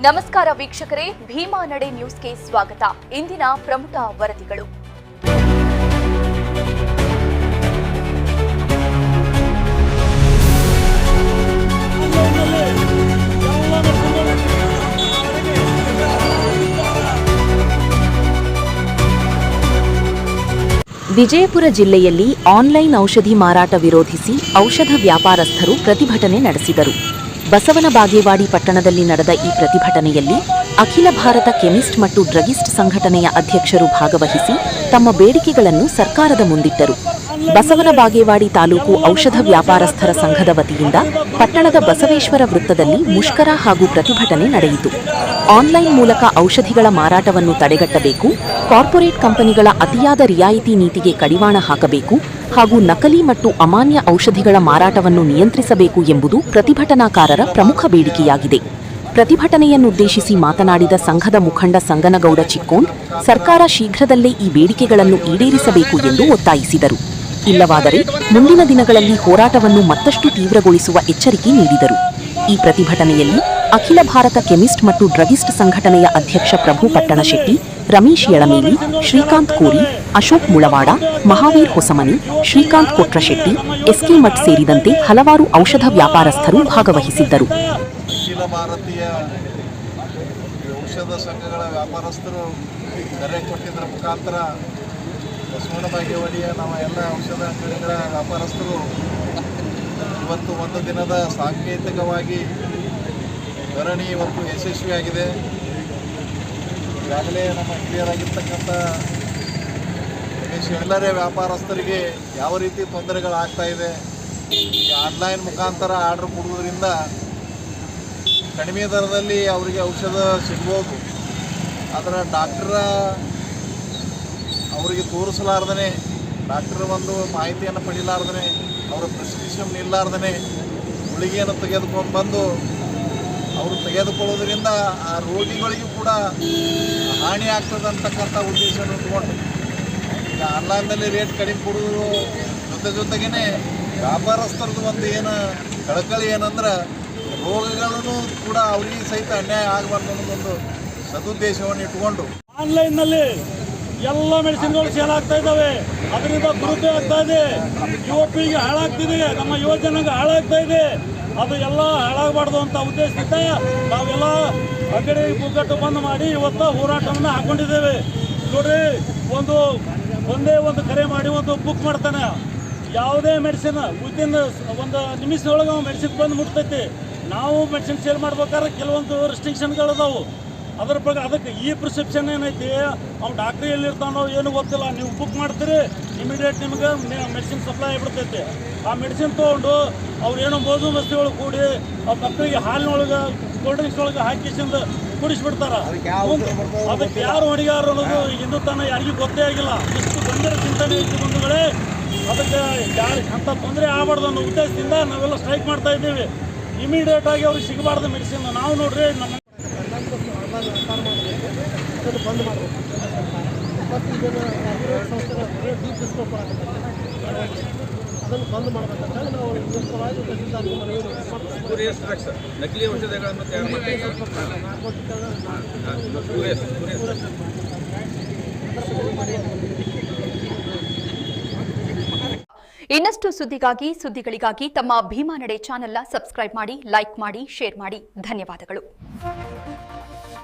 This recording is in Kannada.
ನಮಸ್ಕಾರ ವೀಕ್ಷಕರೇ, ಭೀಮಾ ನಡೆ ನ್ಯೂಸ್ಗೆ ಸ್ವಾಗತ. ಇಂದಿನ ಪ್ರಮುಖ ವರದಿಗಳು. ವಿಜಯಪುರ ಜಿಲ್ಲೆಯಲ್ಲಿ ಆನ್ಲೈನ್ ಔಷಧಿ ಮಾರಾಟ ವಿರೋಧಿಸಿ ಔಷಧ ವ್ಯಾಪಾರಸ್ಥರು ಪ್ರತಿಭಟನೆ ನಡೆಸಿದರು. ಬಸವನ ಬಾಗೇವಾಡಿ ಪಟ್ಟಣದಲ್ಲಿ ನಡೆದ ಈ ಪ್ರತಿಭಟನೆಯಲ್ಲಿ ಅಖಿಲ ಭಾರತ ಕೆಮಿಸ್ಟ್ ಮತ್ತು ಡ್ರಗಿಸ್ಟ್ ಸಂಘಟನೆಯ ಅಧ್ಯಕ್ಷರು ಭಾಗವಹಿಸಿ ತಮ್ಮ ಬೇಡಿಕೆಗಳನ್ನು ಸರ್ಕಾರದ ಮುಂದಿಟ್ಟರು. ಬಸವನ ಬಾಗೇವಾಡಿ ತಾಲೂಕು ಔಷಧ ವ್ಯಾಪಾರಸ್ಥರ ಸಂಘದ ವತಿಯಿಂದ ಪಟ್ಟಣದ ಬಸವೇಶ್ವರ ವೃತ್ತದಲ್ಲಿ ಮುಷ್ಕರ ಹಾಗೂ ಪ್ರತಿಭಟನೆ ನಡೆಯಿತು. ಆನ್ಲೈನ್ ಮೂಲಕ ಔಷಧಿಗಳ ಮಾರಾಟವನ್ನು ತಡೆಗಟ್ಟಬೇಕು, ಕಾರ್ಪೊರೇಟ್ ಕಂಪನಿಗಳ ಅತಿಯಾದ ರಿಯಾಯಿತಿ ನೀತಿಗೆ ಕಡಿವಾಣ ಹಾಕಬೇಕು ಹಾಗೂ ನಕಲಿ ಮತ್ತು ಅಮಾನ್ಯ ಔಷಧಿಗಳ ಮಾರಾಟವನ್ನು ನಿಯಂತ್ರಿಸಬೇಕು ಎಂಬುದು ಪ್ರತಿಭಟನಾಕಾರರ ಪ್ರಮುಖ ಬೇಡಿಕೆಯಾಗಿದೆ. ಪ್ರತಿಭಟನೆಯನ್ನುದ್ದೇಶಿಸಿ ಮಾತನಾಡಿದ ಸಂಘದ ಮುಖಂಡ ಸಂಗನಗೌಡ ಚಿಕ್ಕೋಂಡ್, ಸರ್ಕಾರ ಶೀಘ್ರದಲ್ಲೇ ಈ ಬೇಡಿಕೆಗಳನ್ನು ಈಡೇರಿಸಬೇಕು ಎಂದು ಒತ್ತಾಯಿಸಿದರು. ಇಲ್ಲವಾದರೆ ಮುಂದಿನ ದಿನಗಳಲ್ಲಿ ಹೋರಾಟವನ್ನು ಮತ್ತಷ್ಟು ತೀವ್ರಗೊಳಿಸುವ ಎಚ್ಚರಿಕೆ ನೀಡಿದರು. ಈ ಪ್ರತಿಭಟನೆಯಲ್ಲಿ ಅಖಿಲ ಭಾರತ ಕೆಮಿಸ್ಟ್ ಮತ್ತು ಡ್ರಗಿಸ್ಟ್ ಸಂಘಟನೆಯ ಅಧ್ಯಕ್ಷ ಪ್ರಭು ಪಟ್ಟಣಶೆಟ್ಟಿ, ರಮೇಶ್ ಯಳಮೇಲಿ, ಶ್ರೀಕಾಂತ್ ಕೋರಿ, ಅಶೋಕ್ ಮುಳವಾಡ, ಮಹಾವೀರ್ ಹೊಸಮನಿ, ಶ್ರೀಕಾಂತ್ ಕೊಟ್ರಶೆಟ್ಟಿ, ಎಸ್ಕೆ ಮಠ್ ಸೇರಿದಂತೆ ಹಲವಾರು ಔಷಧ ವ್ಯಾಪಾರಸ್ಥರು ಭಾಗವಹಿಸಿದ್ದರು. ಅಖಿಲ ಭಾರತೀಯ ಔಷಧ ಸಂಘಗಳ ವ್ಯಾಪಾರಸ್ಥರು ಕರೆ ಕೊಟ್ಟಿದ್ದರ ಮುಖಾಂತರ ಬಸವನ ಬಾಗೇವಾಡಿಯ ನಮ್ಮ ಎಲ್ಲ ಔಷಧ ಅಂಗಡಿಗಳ ವ್ಯಾಪಾರಸ್ಥರು ಇವತ್ತು ಒಂದು ದಿನದ ಸಾಂಕೇತಿಕವಾಗಿ ಧರಣಿ ಇವತ್ತು ಯಶಸ್ವಿಯಾಗಿದೆ. ಈಗಾಗಲೇ ನಮ್ಮ ಹಿರಿಯರಾಗಿರ್ತಕ್ಕಂಥ ಎಲ್ಲರೇ ವ್ಯಾಪಾರಸ್ಥರಿಗೆ ಯಾವ ರೀತಿ ತೊಂದರೆಗಳಾಗ್ತಾ ಇದೆ, ಈ ಆನ್ಲೈನ್ ಮುಖಾಂತರ ಆರ್ಡ್ರ್ ಕೊಡುವುದರಿಂದ ಕಡಿಮೆ ದರದಲ್ಲಿ ಅವರಿಗೆ ಔಷಧ ಸಿಗ್ಬೋದು. ಆದರೆ ಡಾಕ್ಟ್ರ ಅವರಿಗೆ ತೋರಿಸಲಾರ್ದೇ, ಡಾಕ್ಟರ್ ಒಂದು ಮಾಹಿತಿಯನ್ನು ಪಡೀಲಾರ್ದೇ, ಅವರ ಪ್ರಿಸ್ಕ್ರಿಪ್ಷನ್ ಇಲ್ಲಾರ್ದೇ ಗುಳಿಗೆಯನ್ನು ತೆಗೆದುಕೊಂಡು ಬಂದು ಅವರು ತೆಗೆದುಕೊಳ್ಳೋದ್ರಿಂದ ಆ ರೋಗಿಗಳಿಗೂ ಕೂಡ ಹಾನಿ ಆಗ್ತದೆ ಅಂತಕ್ಕಂಥ ಉದ್ದೇಶವನ್ನು ಇಟ್ಕೊಂಡು ಈಗ ಆನ್ಲೈನ್ನಲ್ಲಿ ರೇಟ್ ಕಡಿಮೆ ಕೊಡೋದು ಜೊತೆಗೇ ವ್ಯಾಪಾರಸ್ಥರದ್ದು ಒಂದು ಏನು ಕಳಕಳಿ ಏನಂದ್ರೆ ರೋಗಗಳನ್ನು ಕೂಡ ಅವರಿಗೆ ಸಹಿತ ಅನ್ಯಾಯ ಆಗಬಾರ್ದು ಅನ್ನೋದೊಂದು ಸದುದ್ದೇಶವನ್ನು ಇಟ್ಕೊಂಡು ಆನ್ಲೈನ್ನಲ್ಲಿ ಎಲ್ಲ ಮೆಡಿಸಿನ್ಗಳು ಸೇಲ್ ಆಗ್ತಾ ಇದ್ದಾವೆ. ಅದರಿಂದ ದುರುಪಯೋಗ ಆಗ್ತಾ ಇದೆ, ಯುವಕರಿಗೆ ಹಾಳಾಗ್ತಿದೆ, ನಮ್ಮ ಯುವಜನಗೆ ಹಾಳಾಗ್ತಾ ಇದೆ. ಅದು ಎಲ್ಲ ಹಾಳಾಗಬಾರ್ದು ಅಂತ ಉದ್ದೇಶದಿಂದ ನಾವೆಲ್ಲ ಅಂಗಡಿ ಮುಗ್ಗಟ್ಟು ಬಂದ್ ಮಾಡಿ ಇವತ್ತು ಹೋರಾಟವನ್ನು ಹಾಕೊಂಡಿದ್ದೇವೆ. ನೋಡ್ರಿ, ಒಂದೇ ಒಂದು ಕರೆ ಮಾಡಿ ಒಂದು ಬುಕ್ ಮಾಡ್ತಾನೆ, ಯಾವುದೇ ಮೆಡಿಸಿನ್ ವಿತಿನ್ ಒಂದು ನಿಮಿಷದೊಳಗೆ ಅವ್ನು ಮೆಡಿಸಿನ್ ಬಂದು ಮುಟ್ತೈತಿ. ನಾವು ಮೆಡಿಸಿನ್ ಸೇಲ್ ಮಾಡ್ಬೇಕಾದ್ರೆ ಕೆಲವೊಂದು ರೆಸ್ಟ್ರಿಕ್ಷನ್ಗಳದಾವು. ಅದ್ರ ಬಗ್ಗೆ ಅದಕ್ಕೆ ಈ ಪ್ರಿಸ್ಕ್ರಿಪ್ಷನ್ ಏನೈತಿ, ಅವ್ನು ಡಾಕ್ಟ್ರಿ ಎಲ್ಲಿರ್ತಾನೋ ಏನು ಗೊತ್ತಿಲ್ಲ, ನೀವು ಬುಕ್ ಮಾಡ್ತೀರಿ ಇಮಿಡಿಯೇಟ್ ನಿಮ್ಗೆ ಮೆಡಿಸಿನ್ ಸಪ್ಲೈ ಆಗಿಬಿಡ್ತೈತಿ. ಆ ಮೆಡಿಸಿನ್ ತೊಗೊಂಡು ಅವ್ರು ಏನೋ ಬೋಜು ಬಸ್ತಿಗಳು ಕೂಡಿ ಆ ಮಕ್ಕಳಿಗೆ ಹಾಲಿನೊಳಗೆ ಕೋಲ್ಡ್ ಡ್ರಿಂಕ್ಸ್ ಒಳಗೆ ಹಾಕಿಸಿಂದ ಕುಡಿಸ್ಬಿಡ್ತಾರೆ. ಅದಕ್ಕೆ ಯಾರು ಹೊಣೆಗಾರರು ಅನ್ನೋದು ಇನ್ನೂ ತನಕ ಯಾರಿಗೂ ಗೊತ್ತೇ ಆಗಿಲ್ಲ. ಇಷ್ಟು ಗಂಭೀರ ಚಿಂತನೆ ಇತ್ತು ಬಂಧುಗಳೇ. ಅದಕ್ಕೆ ಅಂಥ ತೊಂದರೆ ಆಗಬಾರ್ದು ಅನ್ನೋ ಉದ್ದೇಶದಿಂದ ನಾವೆಲ್ಲ ಸ್ಟ್ರೈಕ್ ಮಾಡ್ತಾ ಇದ್ದೀವಿ. ಇಮಿಡಿಯೇಟ್ ಆಗಿ ಅವ್ರಿಗೆ ಸಿಗಬಾರ್ದು ಮೆಡಿಸಿನ್. ನಾವು ನೋಡ್ರಿ ನಮ್ಮ ಬಂದ್ ಮಾಡಬೇಕು, ಅದನ್ನು ಬಂದ್ ಮಾಡಬೇಕಂತ ನಾವು ಮುಖ್ಯವಾಗಿ ನಕಲಿ ಔಷಧಗಳನ್ನು ತಯಾರು ಇನ್ನಷ್ಟು ಸುದ್ದಿಗಳಿಗಾಗಿ ತಮ್ಮ ಭೀಮಾ ನಡೆ ಚಾನೆಲ್ನ ಸಬ್ಸ್ಕ್ರೈಬ್ ಮಾಡಿ, ಲೈಕ್ ಮಾಡಿ, ಶೇರ್ ಮಾಡಿ. ಧನ್ಯವಾದಗಳು.